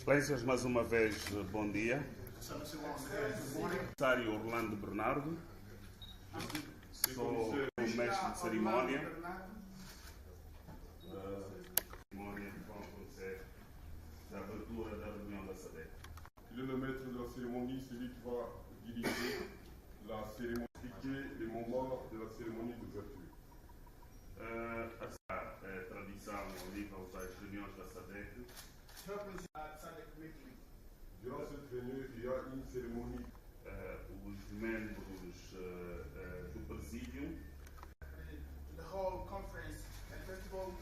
Excelências, mais uma vez, bom dia. Secretário Orlando Bernardo, sou o mestre de cerimónia. Cerimónia que vai acontecer da abertura da reunião da SADEC. Il est le maître de la cérémonie, celui qui va diriger la cérémonie, les moments de la cérémonie d'ouverture. Essa é a tradição ao nível das reuniões da SADEC. Durant cette réunion, il y a une cérémonie. Os membros do presídio, the whole conference and festival.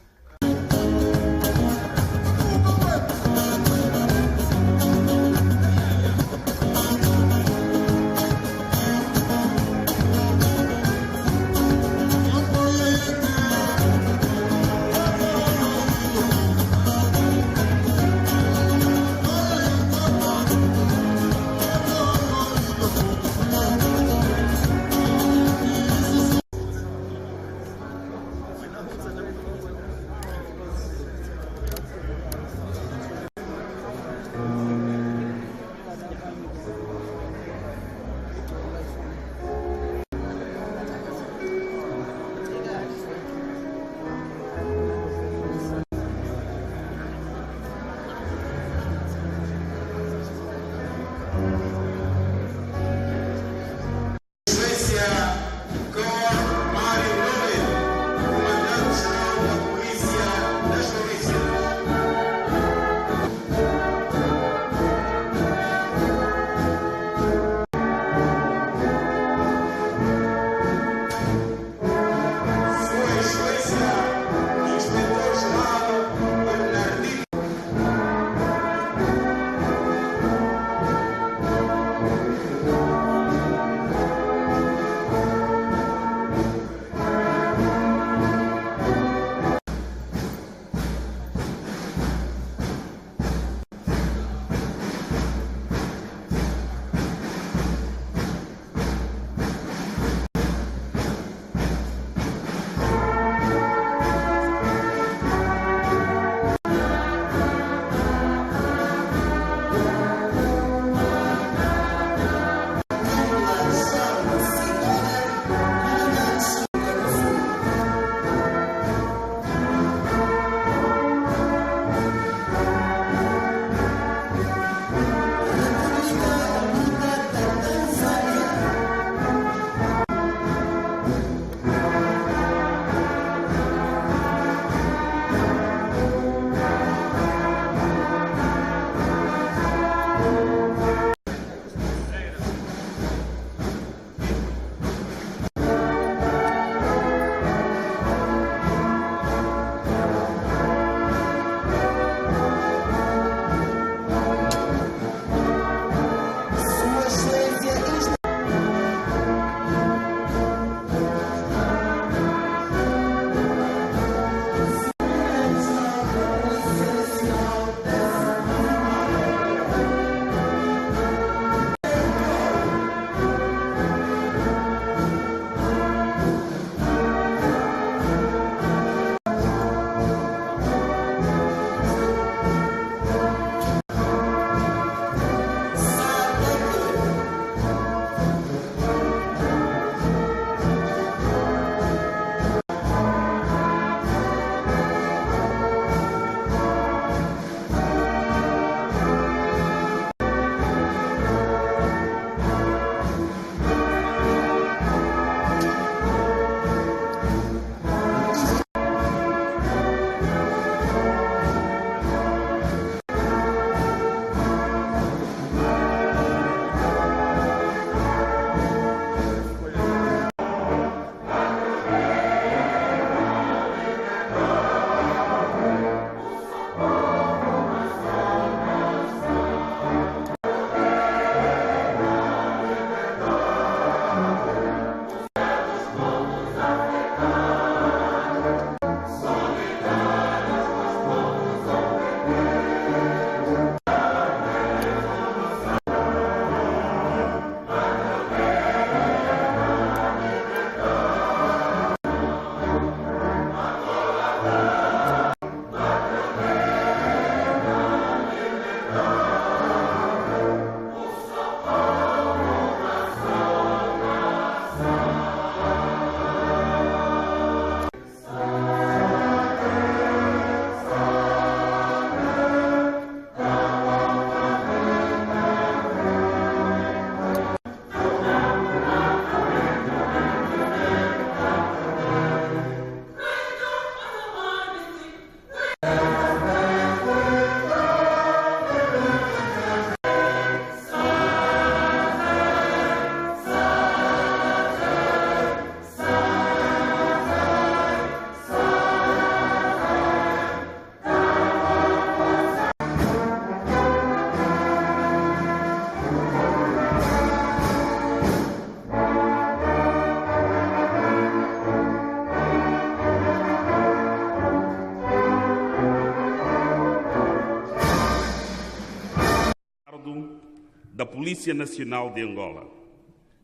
da Polícia Nacional de Angola.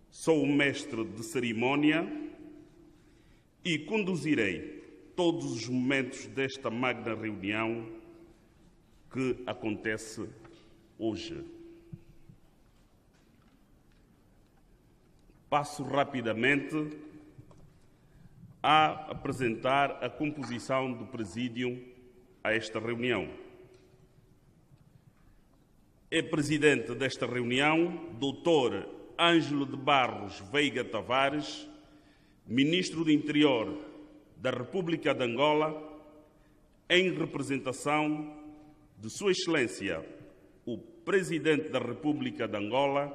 Sou o mestre de cerimónia e conduzirei todos os momentos desta magna reunião que acontece hoje. Passo rapidamente a apresentar a composição do presídio a esta reunião. É presidente desta reunião Dr. Ângelo de Barros Veiga Tavares, Ministro do Interior da República de Angola, em representação de Sua Excelência, o Presidente da República de Angola,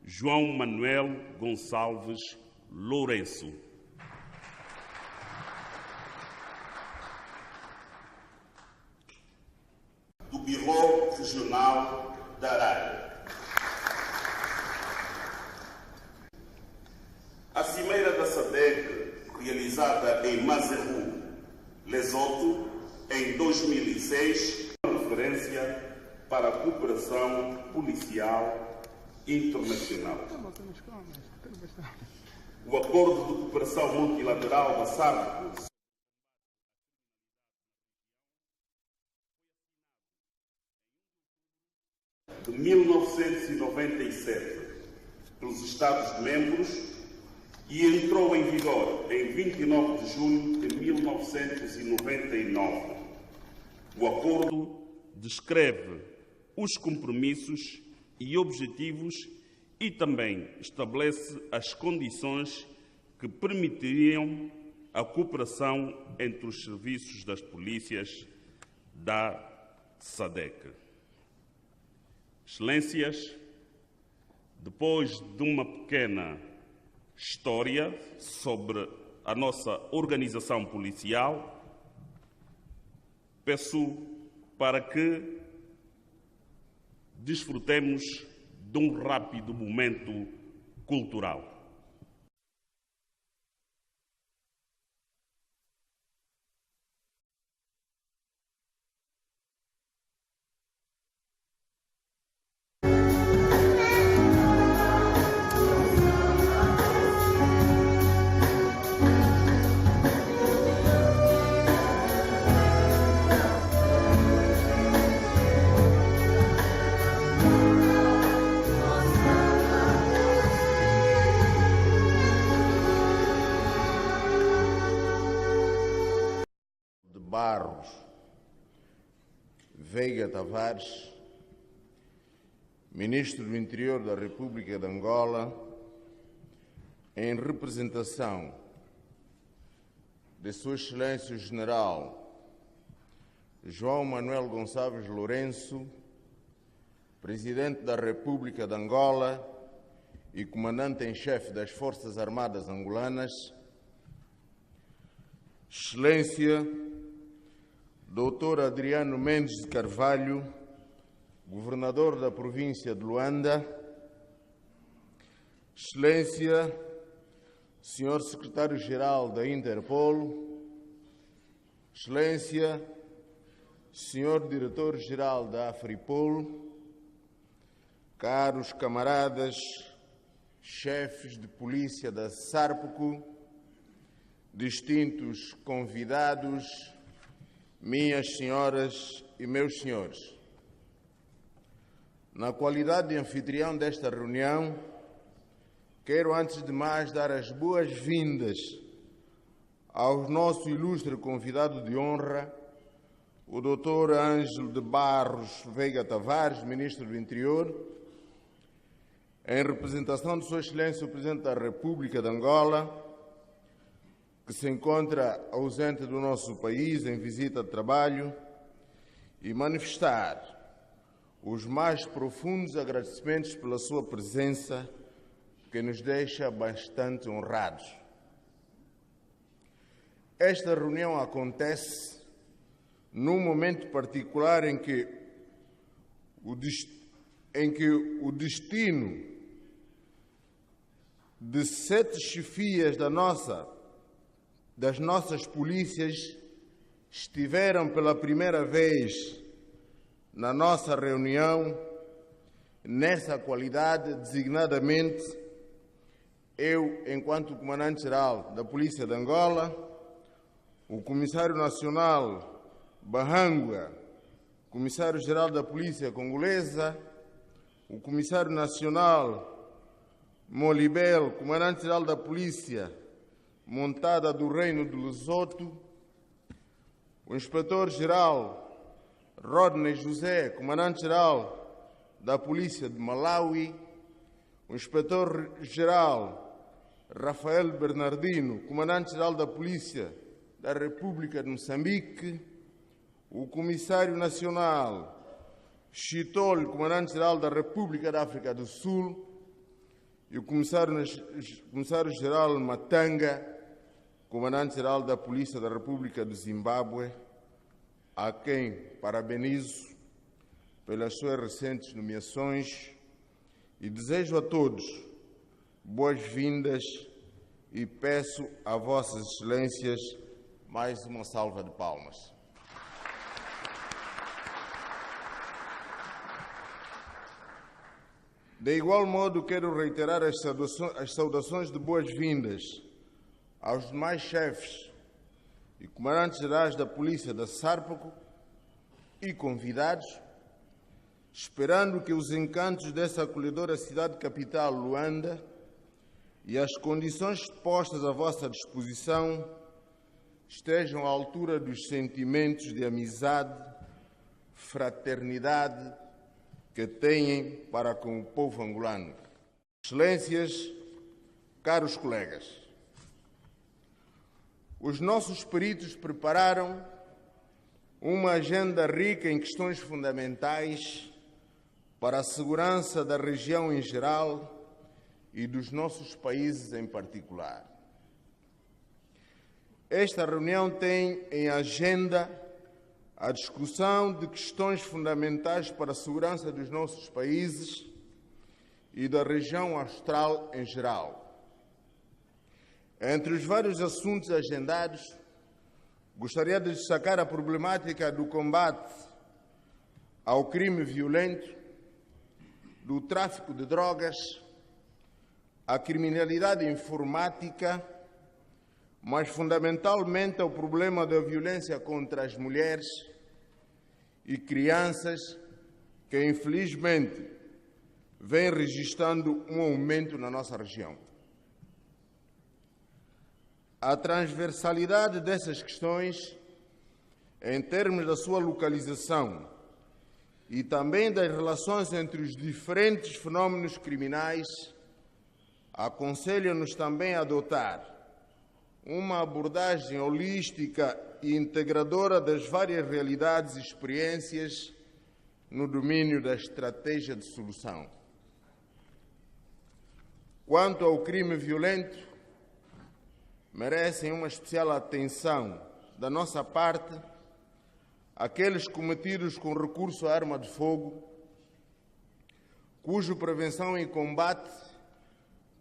João Manuel Gonçalves Lourenço. Do Birô Regional da Arábia. A Cimeira da SADC, realizada em Maseru, Lesoto, em 2006, uma referência para a cooperação policial internacional. O Acordo de Cooperação Multilateral da SADC de 1997 pelos Estados-membros e entrou em vigor em 29 de junho de 1999. O acordo descreve os compromissos e objetivos e também estabelece as condições que permitiriam a cooperação entre os serviços das polícias da SADC. Excelências, depois de uma pequena história sobre a nossa organização policial, peço para que desfrutemos de um rápido momento cultural. Barros Veiga Tavares, Ministro do Interior da República de Angola, em representação de Sua Excelência o General João Manuel Gonçalves Lourenço, Presidente da República de Angola e Comandante em Chefe das Forças Armadas Angolanas, Excelência Dr. Adriano Mendes de Carvalho, Governador da Província de Luanda, Excelência, Senhor Secretário-Geral da Interpol, Excelência, Senhor Diretor-Geral da Afripol, caros camaradas, chefes de polícia da SARPCO, distintos convidados, minhas senhoras e meus senhores. Na qualidade de anfitrião desta reunião, quero antes de mais dar as boas-vindas ao nosso ilustre convidado de honra, o Dr. Ângelo de Barros Veiga Tavares, Ministro do Interior, em representação de Sua Excelência o Presidente da República de Angola, que se encontra ausente do nosso país em visita de trabalho, e manifestar os mais profundos agradecimentos pela sua presença, que nos deixa bastante honrados. Esta reunião acontece num momento particular em que o destino de 7 chefias das nossas polícias estiveram pela primeira vez na nossa reunião nessa qualidade, designadamente, eu, enquanto Comandante-Geral da Polícia de Angola, o Comissário Nacional Bahangua, Comissário-Geral da Polícia Congolesa, o Comissário Nacional Molibel, Comandante-Geral da Polícia Montada do Reino de Lesoto, o Inspetor-Geral Rodney José, Comandante-Geral da Polícia de Malawi, o Inspetor-Geral Rafael Bernardino, Comandante-Geral da Polícia da República de Moçambique, o Comissário Nacional Chitol, Comandante-Geral da República da África do Sul, e o Comissário-Geral Matanga, Comandante-Geral da Polícia da República do Zimbábue, a quem parabenizo pelas suas recentes nomeações e desejo a todos boas-vindas e peço a Vossas Excelências mais uma salva de palmas. De igual modo, quero reiterar as saudações de boas-vindas aos demais chefes e comandantes-gerais da Polícia da Sárpaco e convidados, esperando que os encantos dessa acolhedora cidade-capital, Luanda, e as condições postas à vossa disposição estejam à altura dos sentimentos de amizade, fraternidade que têm para com o povo angolano. Excelências, caros colegas, os nossos peritos prepararam uma agenda rica em questões fundamentais para a segurança da região em geral e dos nossos países em particular. Esta reunião tem em agenda a discussão de questões fundamentais para a segurança dos nossos países e da região austral em geral. Entre os vários assuntos agendados, gostaria de destacar a problemática do combate ao crime violento, do tráfico de drogas, a criminalidade informática, mas fundamentalmente ao problema da violência contra as mulheres e crianças, que infelizmente vem registrando um aumento na nossa região. A transversalidade dessas questões, em termos da sua localização e também das relações entre os diferentes fenómenos criminais, aconselha-nos também a adotar uma abordagem holística e integradora das várias realidades e experiências no domínio da estratégia de solução. Quanto ao crime violento, merecem uma especial atenção da nossa parte aqueles cometidos com recurso à arma de fogo, cuja prevenção e combate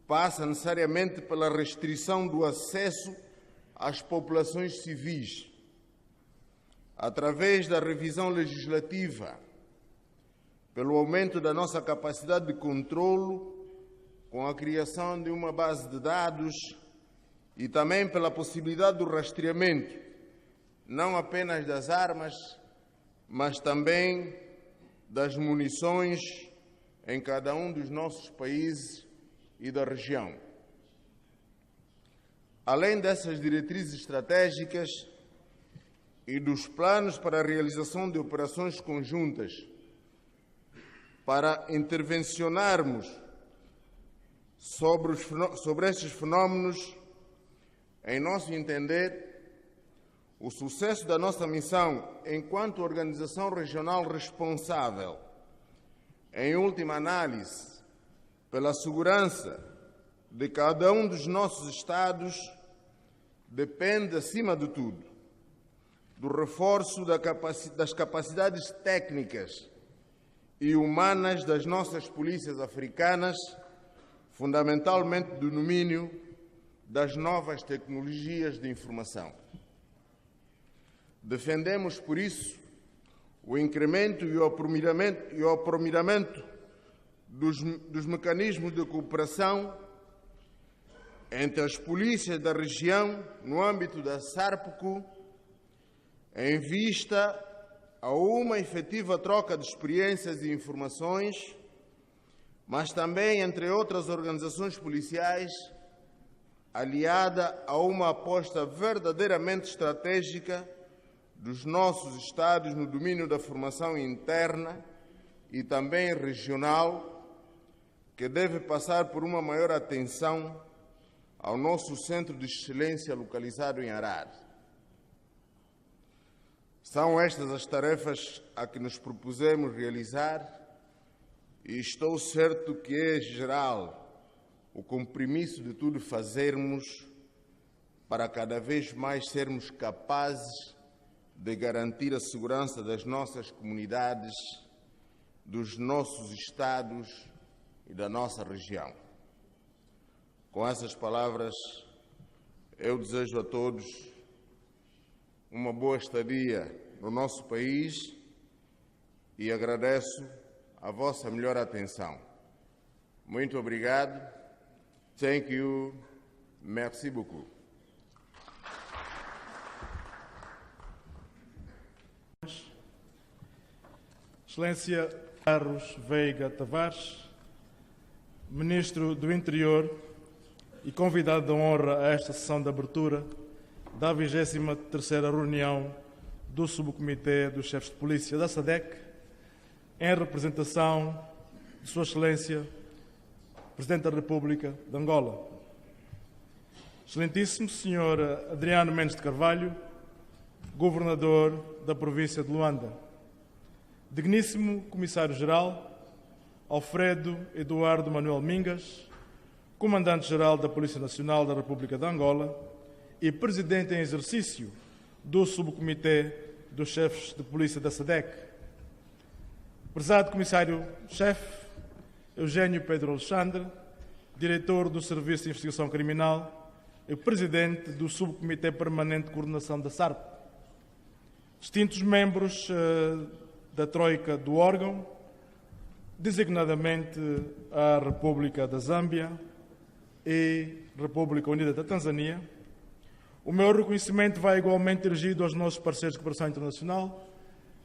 passa necessariamente pela restrição do acesso às populações civis, através da revisão legislativa, pelo aumento da nossa capacidade de controlo, com a criação de uma base de dados e também pela possibilidade do rastreamento, não apenas das armas, mas também das munições em cada um dos nossos países e da região. Além dessas diretrizes estratégicas e dos planos para a realização de operações conjuntas para intervencionarmos sobre estes fenómenos, em nosso entender, o sucesso da nossa missão enquanto organização regional responsável, em última análise, pela segurança de cada um dos nossos Estados, depende, acima de tudo, do reforço das capacidades técnicas e humanas das nossas polícias africanas, fundamentalmente do domínio das novas tecnologias de informação. Defendemos, por isso, o incremento e o aprimoramento dos mecanismos de cooperação entre as polícias da região no âmbito da SARPCO, em vista a uma efetiva troca de experiências e informações, mas também entre outras organizações policiais, aliada a uma aposta verdadeiramente estratégica dos nossos Estados no domínio da formação interna e também regional, que deve passar por uma maior atenção ao nosso centro de excelência localizado em Harare. São estas as tarefas a que nos propusemos realizar e estou certo que é geral o compromisso de tudo fazermos para cada vez mais sermos capazes de garantir a segurança das nossas comunidades, dos nossos estados e da nossa região. Com essas palavras, eu desejo a todos uma boa estadia no nosso país e agradeço a vossa melhor atenção. Muito obrigado. Thank you. Merci beaucoup. Excelência Carlos Veiga Tavares, Ministro do Interior e convidado de honra a esta sessão de abertura da 23ª reunião do Subcomitê dos Chefes de Polícia da SADC, em representação de Sua Excelência, Presidente da República de Angola. Excelentíssimo Sr. Adriano Mendes de Carvalho, Governador da Província de Luanda. Digníssimo Comissário-Geral, Alfredo Eduardo Manuel Mingas, Comandante-Geral da Polícia Nacional da República de Angola e Presidente em exercício do Subcomitê dos Chefes de Polícia da SADC. Prezado Comissário-Chefe Eugênio Pedro Alexandre, Diretor do Serviço de Investigação Criminal e Presidente do Subcomitê Permanente de Coordenação da SARP. Distintos membros da Troika do órgão, designadamente a República da Zâmbia e República Unida da Tanzânia. O meu reconhecimento vai igualmente dirigido aos nossos parceiros de cooperação internacional,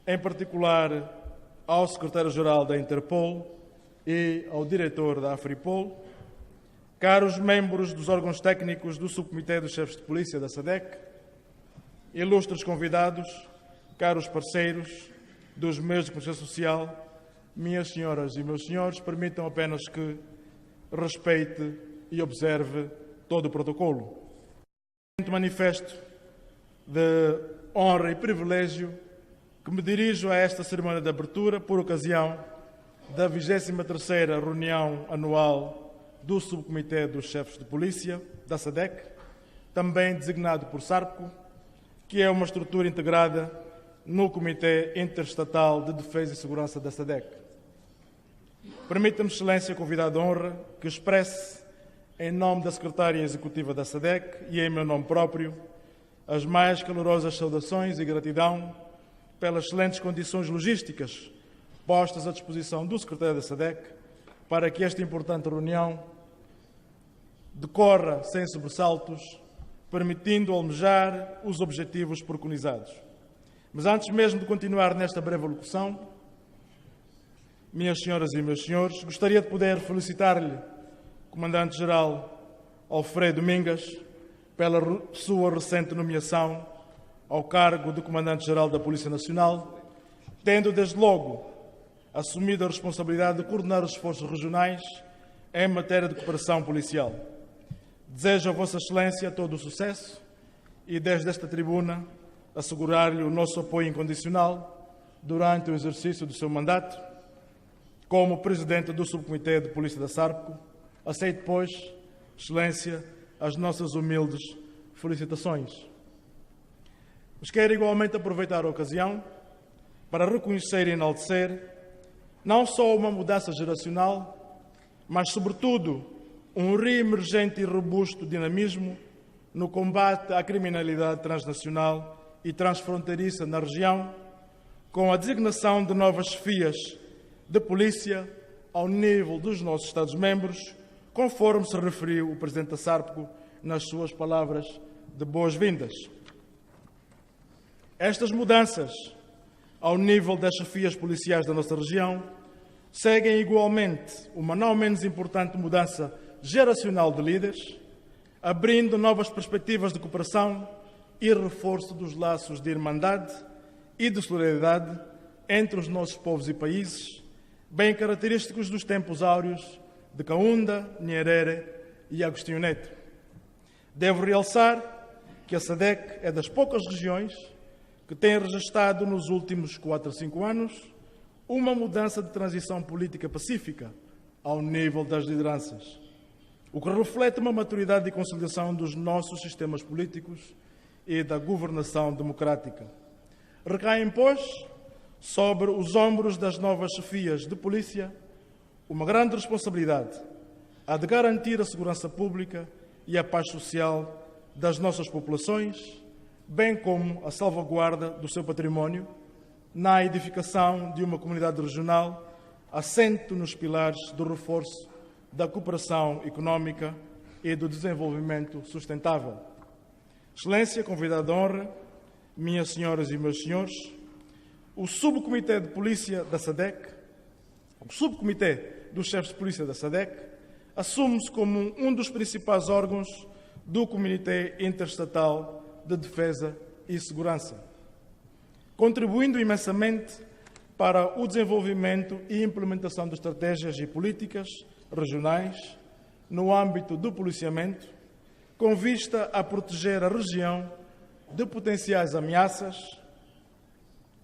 em particular ao Secretário-Geral da Interpol e ao Diretor da Afripol, caros membros dos órgãos técnicos do Subcomitê dos Chefes de Polícia da SADC, ilustres convidados, caros parceiros dos meios de comunicação social, minhas senhoras e meus senhores, permitam apenas que respeite e observe todo o protocolo. Manifesto de honra e privilégio que me dirijo a esta cerimónia de abertura por ocasião da 23ª reunião anual do Subcomitê dos Chefes de Polícia da SADC, também designado por SARPCO, que é uma estrutura integrada no Comitê Interestatal de Defesa e Segurança da SADC. Permita-me, Excelência, convidado de honra, que expresse, em nome da Secretária Executiva da SADC e em meu nome próprio, as mais calorosas saudações e gratidão pelas excelentes condições logísticas postas à disposição do Secretário da SADC para que esta importante reunião decorra sem sobressaltos, permitindo almejar os objetivos preconizados. Mas antes mesmo de continuar nesta breve alocução, minhas senhoras e meus senhores, gostaria de poder felicitar-lhe, Comandante-Geral Alfredo Mingas, pela sua recente nomeação ao cargo de Comandante-Geral da Polícia Nacional, tendo desde logo assumido a responsabilidade de coordenar os esforços regionais em matéria de cooperação policial. Desejo a Vossa Excelência todo o sucesso e, desde esta tribuna, assegurar-lhe o nosso apoio incondicional durante o exercício do seu mandato. Como Presidente do Subcomitê de Polícia da SARPCO, aceito, pois, Excelência, as nossas humildes felicitações. Mas quero igualmente aproveitar a ocasião para reconhecer e enaltecer não só uma mudança geracional, mas, sobretudo, um reemergente e robusto dinamismo no combate à criminalidade transnacional e transfronteiriça na região, com a designação de novas chefias de polícia ao nível dos nossos Estados-membros, conforme se referiu o Presidente da SARPCO nas suas palavras de boas-vindas. Estas mudanças, ao nível das chefias policiais da nossa região, seguem igualmente uma não menos importante mudança geracional de líderes, abrindo novas perspectivas de cooperação e reforço dos laços de irmandade e de solidariedade entre os nossos povos e países, bem característicos dos tempos áureos de Kaunda, Nyerere e Agostinho Neto. Devo realçar que a SADC é das poucas regiões que tem registrado nos últimos 4 a 5 anos uma mudança de transição política pacífica ao nível das lideranças, o que reflete uma maturidade e conciliação dos nossos sistemas políticos e da governação democrática. Recaem, pois, sobre os ombros das novas chefias de polícia uma grande responsabilidade, a de garantir a segurança pública e a paz social das nossas populações, bem como a salvaguarda do seu património, na edificação de uma comunidade regional assente nos pilares do reforço da cooperação económica e do desenvolvimento sustentável. Excelência, convidado de honra, minhas senhoras e meus senhores, o Subcomitê de Polícia da SADC, o Subcomitê dos Chefes de Polícia da SADC, assume-se como um dos principais órgãos do Comitê Interestatal de Defesa e Segurança, contribuindo imensamente para o desenvolvimento e implementação de estratégias e políticas regionais no âmbito do policiamento, com vista a proteger a região de potenciais ameaças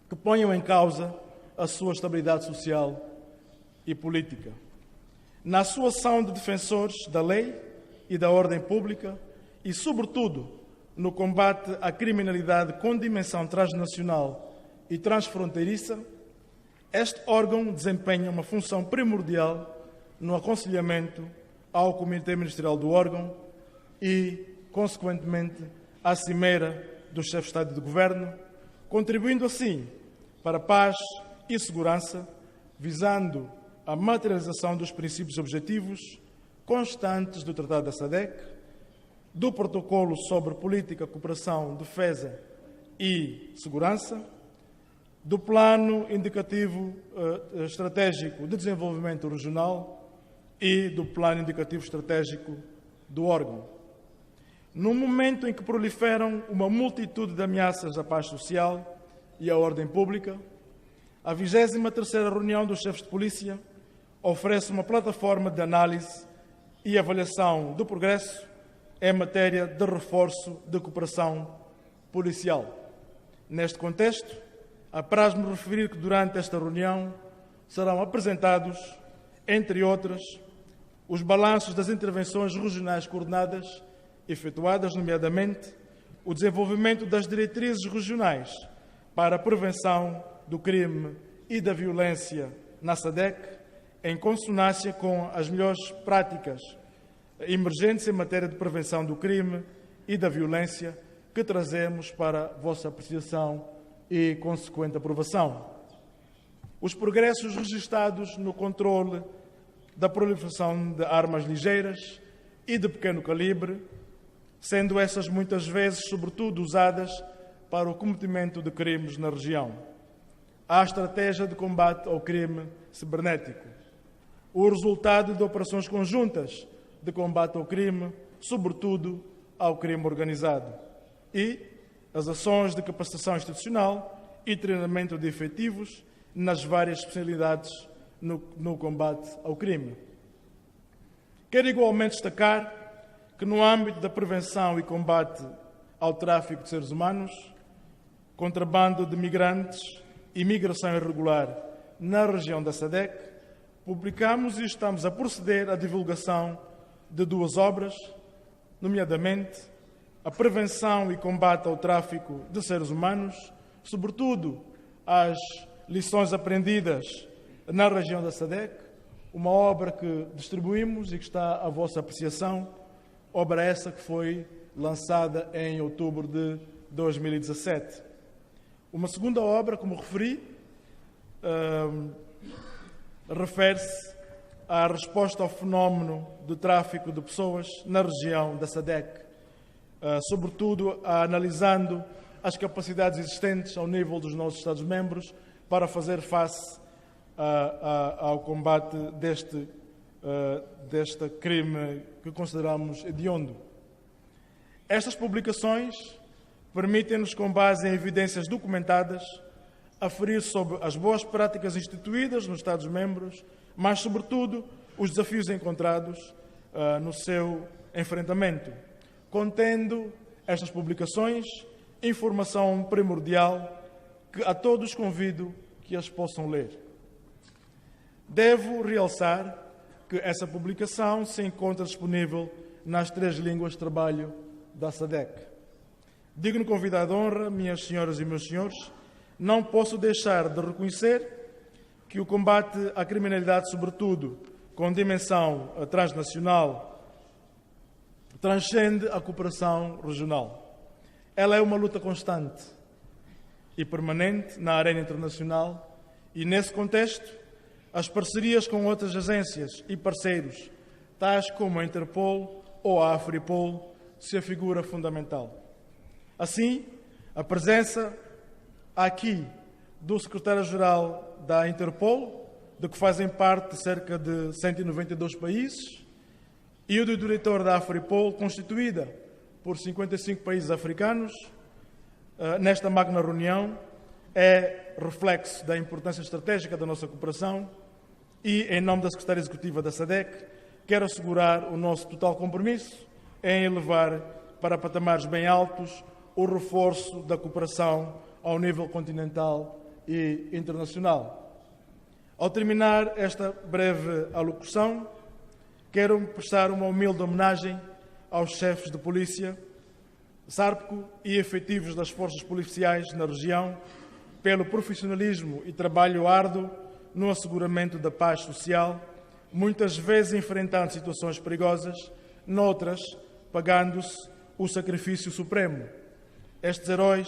que ponham em causa a sua estabilidade social e política. Na sua ação de defensores da lei e da ordem pública e, sobretudo, no combate à criminalidade com dimensão transnacional e transfronteiriça, este órgão desempenha uma função primordial no aconselhamento ao Comitê Ministerial do órgão e, consequentemente, à Cimeira dos Chefes de Estado e de Governo, contribuindo assim para a paz e segurança, visando a materialização dos princípios e objetivos constantes do Tratado da SADC, do Protocolo sobre Política, Cooperação, Defesa e Segurança, do Plano Indicativo Estratégico de Desenvolvimento Regional e do Plano Indicativo Estratégico do órgão. No momento em que proliferam uma multitude de ameaças à paz social e à ordem pública, a 23ª reunião dos chefes de polícia oferece uma plataforma de análise e avaliação do progresso em matéria de reforço de cooperação policial. Neste contexto, apraz-me referir que durante esta reunião serão apresentados, entre outras, os balanços das intervenções regionais coordenadas efetuadas, nomeadamente o desenvolvimento das diretrizes regionais para a prevenção do crime e da violência na SADC, em consonância com as melhores práticas emergentes em matéria de prevenção do crime e da violência que trazemos para a vossa apreciação e consequente aprovação. Os progressos registados no controle da proliferação de armas ligeiras e de pequeno calibre, sendo essas muitas vezes, sobretudo, usadas para o cometimento de crimes na região. A estratégia de combate ao crime cibernético, o resultado de operações conjuntas de combate ao crime, sobretudo ao crime organizado, e as ações de capacitação institucional e treinamento de efetivos nas várias especialidades no combate ao crime. Quero igualmente destacar que, no âmbito da prevenção e combate ao tráfico de seres humanos, contrabando de migrantes e migração irregular na região da SADC, publicamos e estamos a proceder à divulgação de 2 obras, nomeadamente a prevenção e combate ao tráfico de seres humanos, sobretudo as lições aprendidas na região da SADC, uma obra que distribuímos e que está à vossa apreciação, obra essa que foi lançada em outubro de 2017. Uma segunda obra, como referi, refere-se à resposta ao fenómeno do tráfico de pessoas na região da SADC, sobretudo analisando as capacidades existentes ao nível dos nossos Estados-membros para fazer face ao combate deste crime que consideramos hediondo. Estas publicações permitem-nos, com base em evidências documentadas, aferir sobre as boas práticas instituídas nos Estados-membros, mas, sobretudo, os desafios encontrados no seu enfrentamento, contendo estas publicações informação primordial que a todos convido que as possam ler. Devo realçar que essa publicação se encontra disponível nas 3 línguas de trabalho da SADC. Digno convidado de honra, minhas senhoras e meus senhores, não posso deixar de reconhecer que o combate à criminalidade, sobretudo com dimensão transnacional, transcende a cooperação regional. Ela é uma luta constante e permanente na arena internacional e, nesse contexto, as parcerias com outras agências e parceiros, tais como a Interpol ou a Afripol, se afigura fundamental. Assim, a presença aqui do secretário-geral da Interpol, de que fazem parte cerca de 192 países, e o do diretor da Afripol, constituída por 55 países africanos, nesta magna reunião, é reflexo da importância estratégica da nossa cooperação e, em nome da Secretaria Executiva da SADC, quero assegurar o nosso total compromisso em elevar para patamares bem altos o reforço da cooperação ao nível continental e internacional. Ao terminar esta breve alocução, quero prestar uma humilde homenagem aos chefes de polícia, SARPCO e efetivos das forças policiais na região pelo profissionalismo e trabalho árduo no asseguramento da paz social, muitas vezes enfrentando situações perigosas, noutras pagando-se o sacrifício supremo. Estes heróis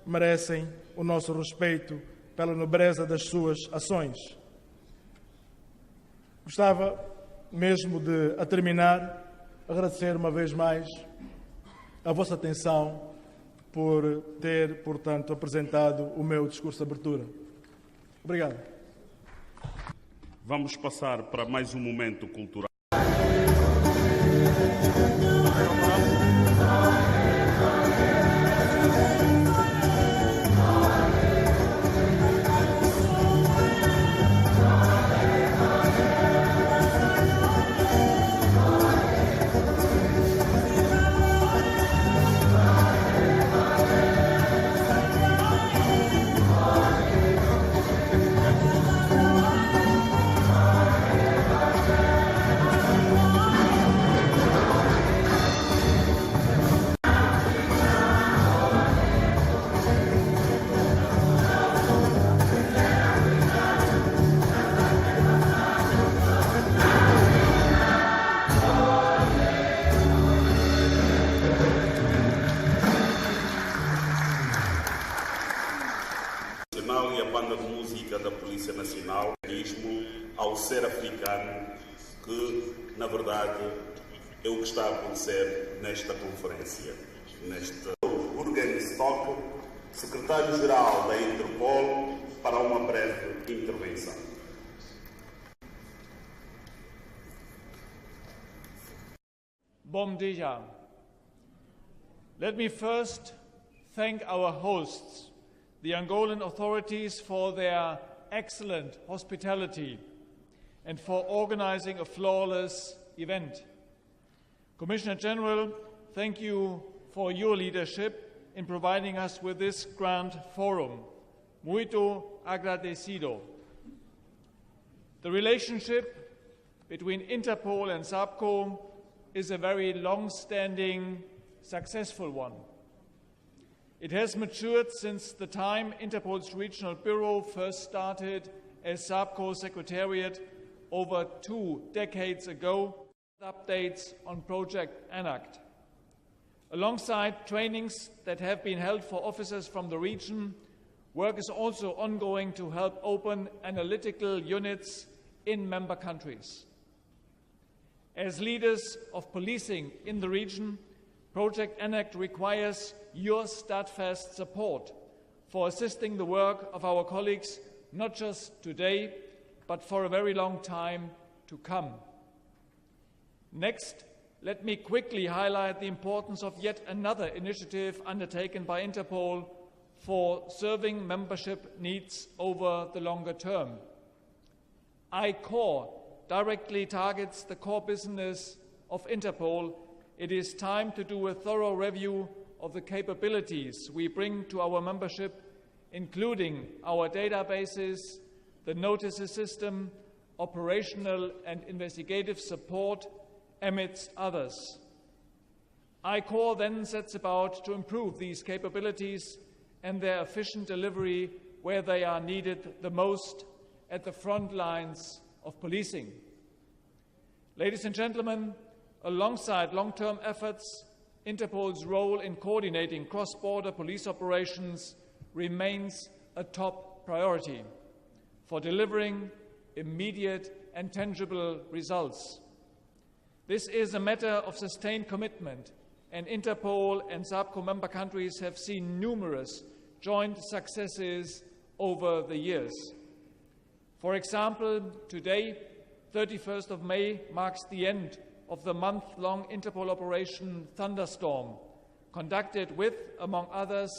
merecem o nosso respeito pela nobreza das suas ações. Gostava mesmo de, a terminar, agradecer uma vez mais a vossa atenção por ter, portanto, apresentado o meu discurso de abertura. Obrigado. Vamos passar para mais um momento cultural. E a banda de música da Polícia Nacional, ao ser africano, que, na verdade, é o que está a acontecer nesta conferência. Jürgen Stock, secretário-geral da Interpol, para uma breve intervenção. Bom dia. Let me first thank our hosts, the Angolan authorities, for their excellent hospitality and for organizing a flawless event. Commissioner General, thank you for your leadership in providing us with this grand forum. Muito agradecido. The relationship between Interpol and SAPCO is a very long-standing, successful one. It has matured since the time Interpol's regional bureau first started as SAPCO Secretariat over 2 decades ago, updates on Project ANACT. Alongside trainings that have been held for officers from the region, work is also ongoing to help open analytical units in member countries. As leaders of policing in the region, Project ENACT requires your steadfast support for assisting the work of our colleagues, not just today, but for a very long time to come. Next, let me quickly highlight the importance of yet another initiative undertaken by Interpol for serving membership needs over the longer term. I-CORE directly targets the core business of Interpol. It is time to do a thorough review of the capabilities we bring to our membership, including our databases, the notices system, operational and investigative support, amidst others. I-CORE then sets about to improve these capabilities and their efficient delivery where they are needed the most, at the front lines of policing. Ladies and gentlemen, alongside long-term efforts, Interpol's role in coordinating cross-border police operations remains a top priority for delivering immediate and tangible results. This is a matter of sustained commitment, and Interpol and SAPCO member countries have seen numerous joint successes over the years. For example, today, 31st of May, marks the end of the month-long Interpol Operation Thunderstorm, conducted with, among others,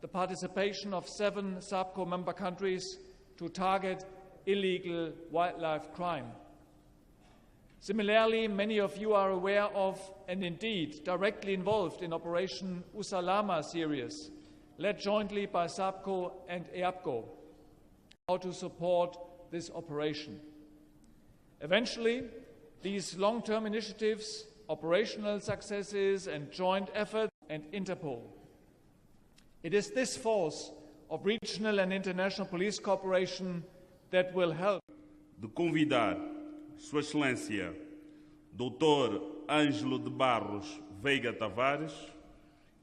the participation of 7 SAPCO member countries to target illegal wildlife crime. Similarly, many of you are aware of and indeed directly involved in Operation Usalama series, led jointly by SAPCO and EAPCO, how to support this operation. Eventually, these long-term initiatives, operational successes and joint efforts, and Interpol. It is this force of regional and international police cooperation that will help. De convidar Sua Excelência Dr. Ângelo de Barros Veiga Tavares,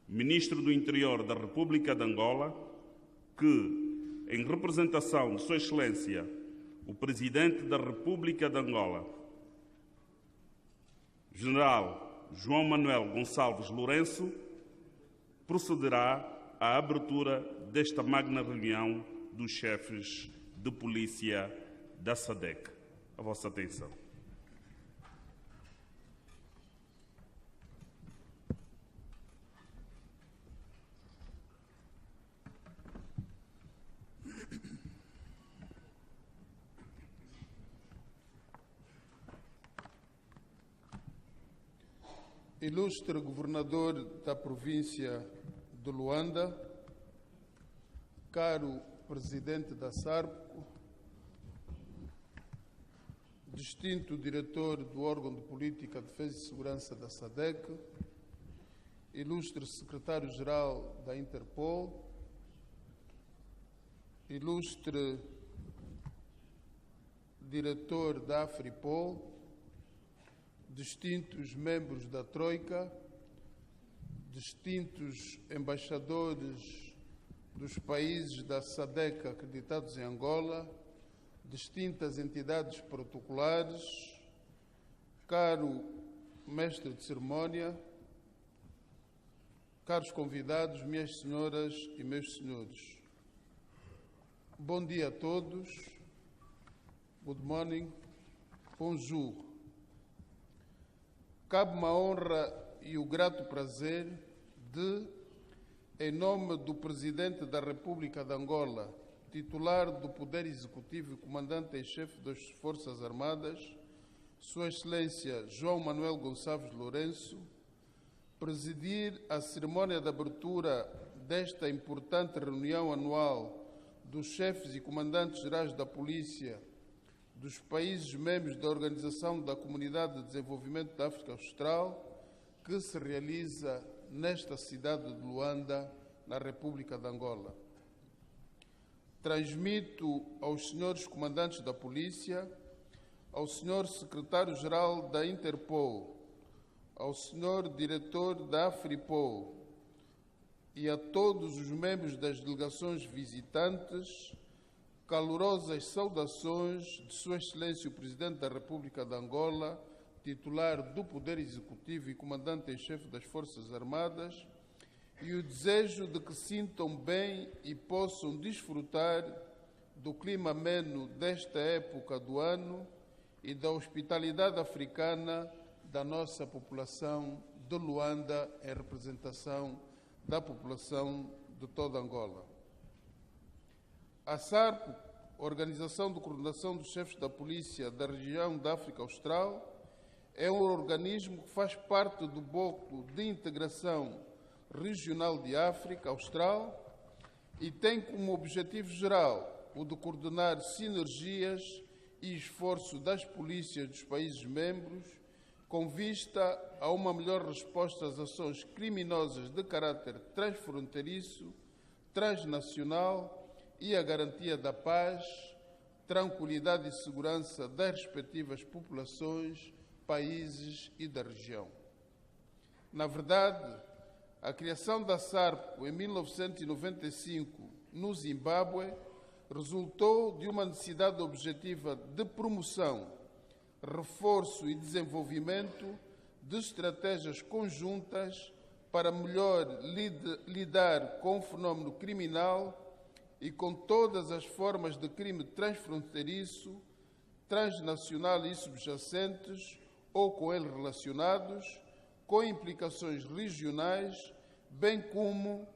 Ministro do Interior da República de Angola, que, em representação de Sua Excelência, o Presidente da República de Angola, General João Manuel Gonçalves Lourenço, procederá à abertura desta magna reunião dos chefes de polícia da SADC. A vossa atenção. Ilustre governador da província de Luanda, caro presidente da SAPCO, distinto diretor do órgão de Política, Defesa e Segurança da SADC, ilustre secretário-geral da Interpol, ilustre diretor da Afripol, distintos membros da Troika, distintos embaixadores dos países da SADC acreditados em Angola, distintas entidades protocolares, caro mestre de cerimónia, caros convidados, minhas senhoras e meus senhores. Bom dia a todos. Good morning. Bonjour. Cabe-me a honra e o grato prazer de, em nome do Presidente da República de Angola, titular do Poder Executivo e Comandante em Chefe das Forças Armadas, Sua Excelência João Manuel Gonçalves Lourenço, presidir a cerimónia de abertura desta importante reunião anual dos chefes e comandantes gerais da Polícia dos países membros da Organização da Comunidade de Desenvolvimento da África Austral, que se realiza nesta cidade de Luanda, na República de Angola. Transmito aos senhores comandantes da Polícia, ao senhor secretário-geral da Interpol, ao senhor diretor da Afripol e a todos os membros das delegações visitantes, calorosas saudações de Sua Excelência o Presidente da República de Angola, titular do Poder Executivo e comandante em chefe das Forças Armadas, e o desejo de que sintam bem e possam desfrutar do clima ameno desta época do ano e da hospitalidade africana da nossa população de Luanda, em representação da população de toda Angola. A SARP, Organização de Coordenação dos Chefes da Polícia da região da África Austral, é um organismo que faz parte do bloco de integração regional de África Austral e tem como objetivo geral o de coordenar sinergias e esforço das polícias dos países membros com vista a uma melhor resposta às ações criminosas de caráter transfronteiriço, transnacional e a garantia da paz, tranquilidade e segurança das respectivas populações, países e da região. Na verdade, a criação da SARP em 1995 no Zimbábue resultou de uma necessidade objetiva de promoção, reforço e desenvolvimento de estratégias conjuntas para melhor lidar com o fenómeno criminal e com todas as formas de crime transfronteiriço, transnacional e subjacentes ou com ele relacionados, com implicações regionais, bem como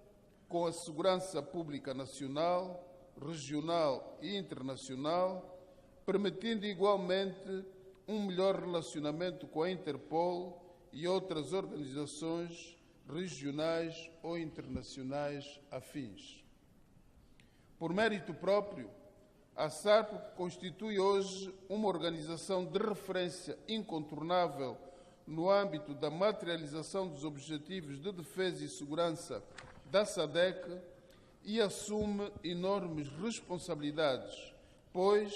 com a segurança pública nacional, regional e internacional, permitindo igualmente um melhor relacionamento com a Interpol e outras organizações regionais ou internacionais afins. Por mérito próprio, a SARP constitui hoje uma organização de referência incontornável no âmbito da materialização dos Objetivos de Defesa e Segurança da SADC e assume enormes responsabilidades, pois,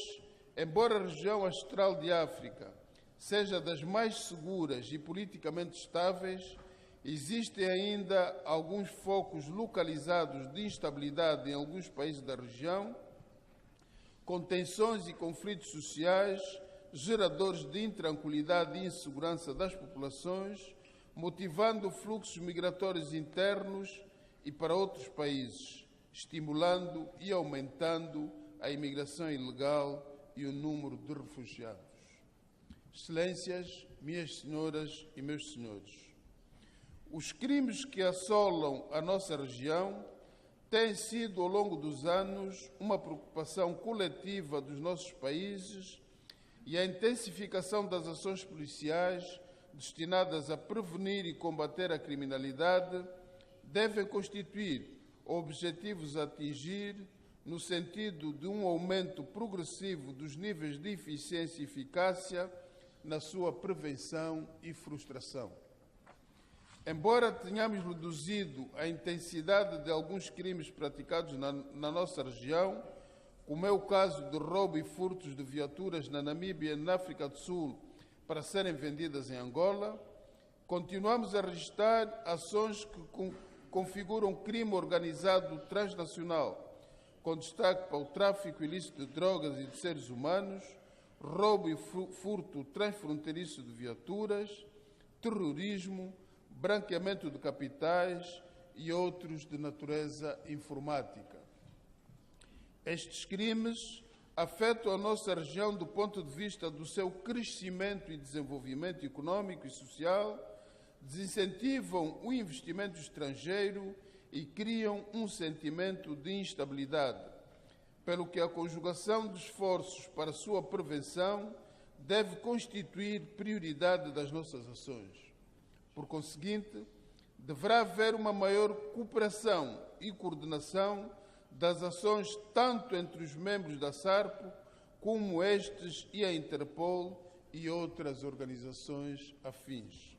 embora a região austral de África seja das mais seguras e politicamente estáveis, existem ainda alguns focos localizados de instabilidade em alguns países da região, com tensões e conflitos sociais, geradores de intranquilidade e insegurança das populações, motivando fluxos migratórios internos e para outros países, estimulando e aumentando a imigração ilegal e o número de refugiados. Excelências, minhas senhoras e meus senhores, os crimes que assolam a nossa região têm sido, ao longo dos anos, uma preocupação coletiva dos nossos países e a intensificação das ações policiais destinadas a prevenir e combater a criminalidade devem constituir objetivos a atingir no sentido de um aumento progressivo dos níveis de eficiência e eficácia na sua prevenção e frustração. Embora tenhamos reduzido a intensidade de alguns crimes praticados na nossa região, como é o caso de roubo e furtos de viaturas na Namíbia e na África do Sul para serem vendidas em Angola, continuamos a registrar ações que configuram crime organizado transnacional, com destaque para o tráfico ilícito de drogas e de seres humanos, roubo e furto transfronteiriço de viaturas, terrorismo, branqueamento de capitais e outros de natureza informática. Estes crimes afetam a nossa região do ponto de vista do seu crescimento e desenvolvimento econômico e social, desincentivam o investimento estrangeiro e criam um sentimento de instabilidade, pelo que a conjugação de esforços para sua prevenção deve constituir prioridade das nossas ações. Por conseguinte, deverá haver uma maior cooperação e coordenação das ações tanto entre os membros da SARP como estes e a Interpol e outras organizações afins.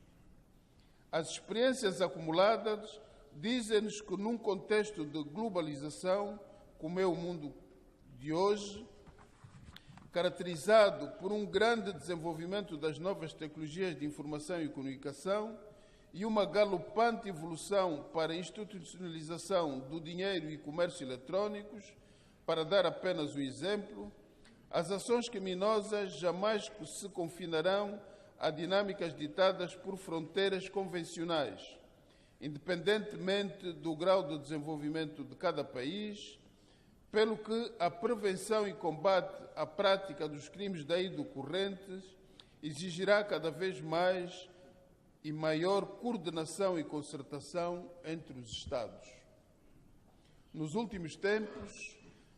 As experiências acumuladas dizem-nos que num contexto de globalização, como é o mundo de hoje, caracterizado por um grande desenvolvimento das novas tecnologias de informação e comunicação e uma galopante evolução para a institucionalização do dinheiro e comércio eletrônicos, para dar apenas um exemplo, as ações criminosas jamais se confinarão a dinâmicas ditadas por fronteiras convencionais, independentemente do grau de desenvolvimento de cada país, pelo que a prevenção e combate à prática dos crimes daí decorrentes exigirá cada vez mais e maior coordenação e concertação entre os Estados. Nos últimos tempos,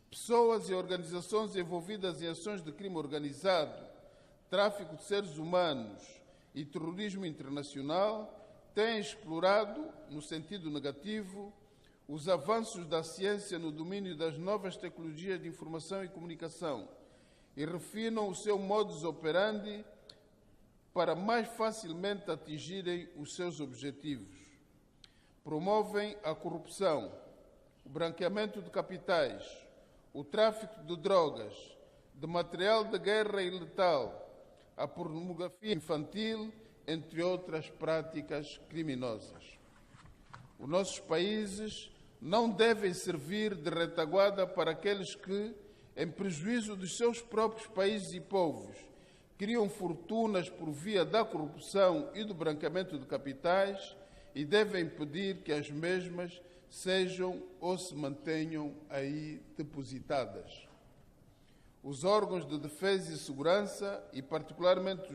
pessoas e organizações envolvidas em ações de crime organizado, tráfico de seres humanos e terrorismo internacional têm explorado, no sentido negativo, os avanços da ciência no domínio das novas tecnologias de informação e comunicação e refinam o seu modus operandi para mais facilmente atingirem os seus objetivos. Promovem a corrupção, o branqueamento de capitais, o tráfico de drogas, de material de guerra e letal, a pornografia infantil, entre outras práticas criminosas. Os nossos países não devem servir de retaguarda para aqueles que, em prejuízo dos seus próprios países e povos, criam fortunas por via da corrupção e do branqueamento de capitais e devem impedir que as mesmas sejam ou se mantenham aí depositadas. Os órgãos de defesa e segurança, e particularmente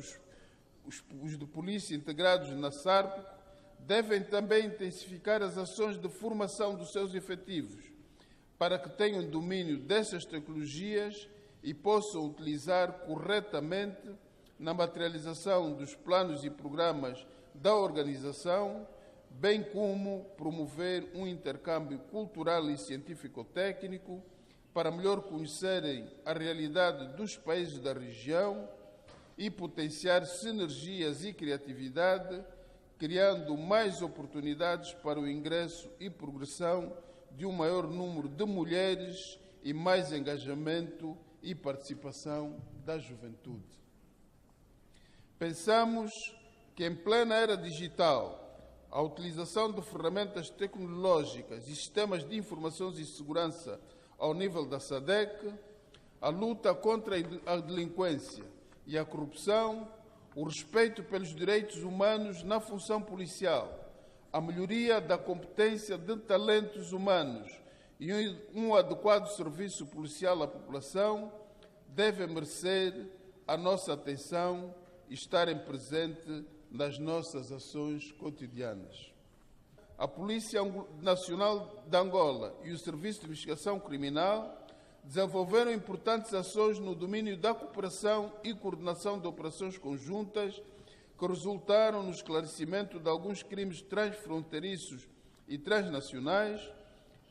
os de polícia integrados na SARP, devem também intensificar as ações de formação dos seus efetivos, para que tenham domínio dessas tecnologias e possam utilizar corretamente na materialização dos planos e programas da organização, bem como promover um intercâmbio cultural e científico-técnico para melhor conhecerem a realidade dos países da região e potenciar sinergias e criatividade, criando mais oportunidades para o ingresso e progressão de um maior número de mulheres e mais engajamento e participação da juventude. Pensamos que, em plena era digital, a utilização de ferramentas tecnológicas e sistemas de informação e segurança ao nível da SADC, a luta contra a delinquência e a corrupção, o respeito pelos direitos humanos na função policial, a melhoria da competência de talentos humanos e um adequado serviço policial à população devem merecer a nossa atenção e estarem presentes nas nossas ações cotidianas. A Polícia Nacional de Angola e o Serviço de Investigação Criminal desenvolveram importantes ações no domínio da cooperação e coordenação de operações conjuntas que resultaram no esclarecimento de alguns crimes transfronteiriços e transnacionais,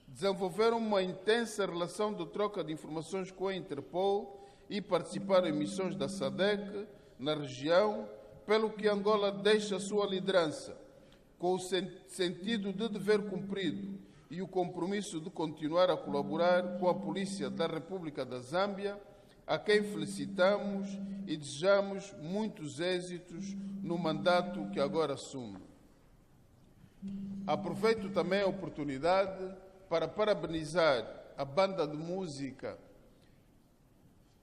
desenvolveram uma intensa relação de troca de informações com a Interpol e participaram em missões da SADC na região, pelo que Angola deixa a sua liderança, com o sentido de dever cumprido e o compromisso de continuar a colaborar com a Polícia da República da Zâmbia, a quem felicitamos e desejamos muitos êxitos no mandato que agora assume. Aproveito também a oportunidade para parabenizar a banda de música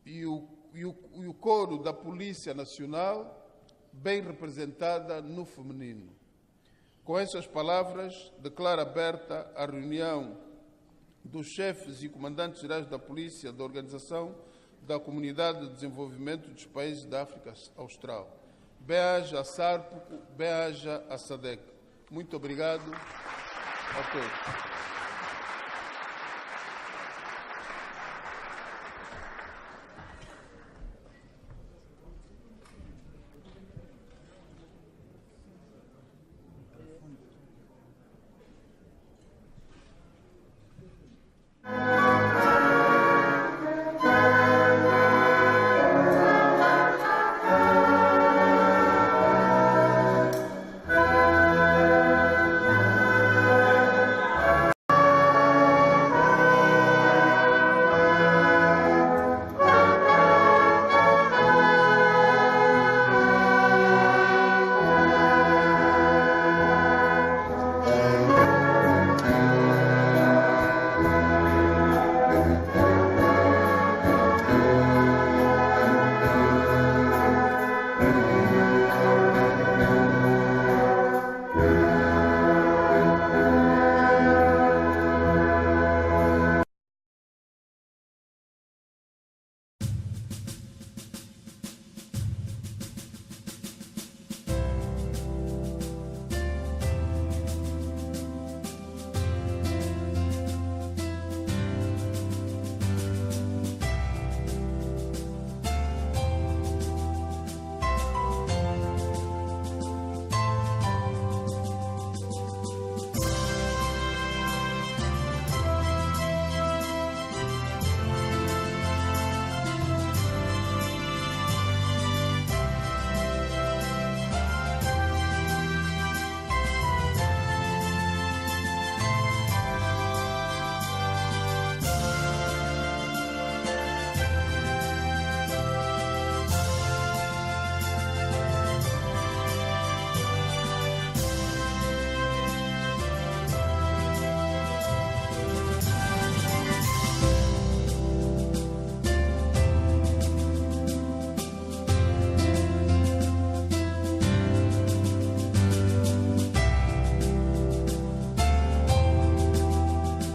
e o coro da Polícia Nacional, bem representada no feminino. Com essas palavras, declaro aberta a reunião dos chefes e comandantes gerais da Polícia da Organização da Comunidade de Desenvolvimento dos Países da África Austral. Bem-aja a SARP, bem-aja a SADC. Muito obrigado a todos.